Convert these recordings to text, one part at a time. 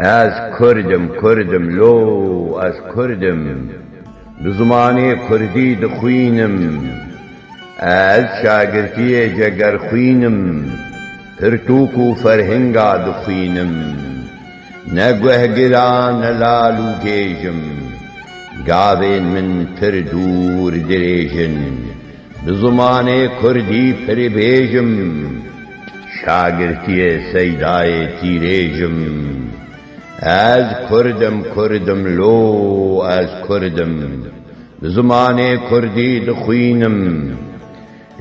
از کردم لو از کردم به زمانی کردی دخوینم از شاگرتی جگر خوینم پرتوک و فرهنگا دخوینم نگوه گران لالو گیجم گاوین من پر دور دریجن به زمانی کردی پر بیجم شاگرتی سیدای تیریجم از کردم لو از کردم به زمانی کردی دخوینم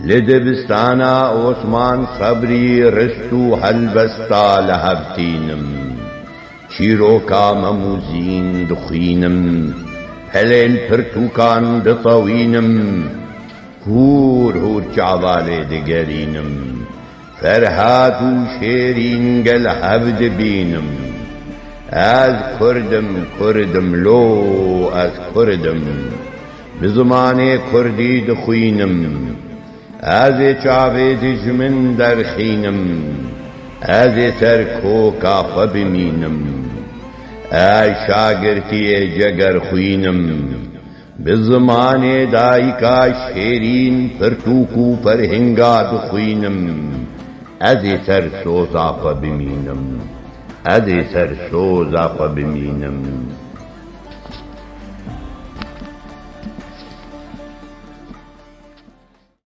لدبستانا عثمان صبری رستو حلبستا لهبتینم چیروکا مموزین دخوینم هلین پرتوکان دطوینم هور چعوالی دگرینم فرحات و شیرین گل هبد بینم از کردم لو از کردم به زمانی کردی دخوینم از چاوی دجمن در خینم از ترکوکا خبمینم از شاگرتی جگر خوینم به زمانی دایکا شیرین پرتوکو فرهنگا دخوینم از سر سوزا خبمینم از سر سوزا خبمینم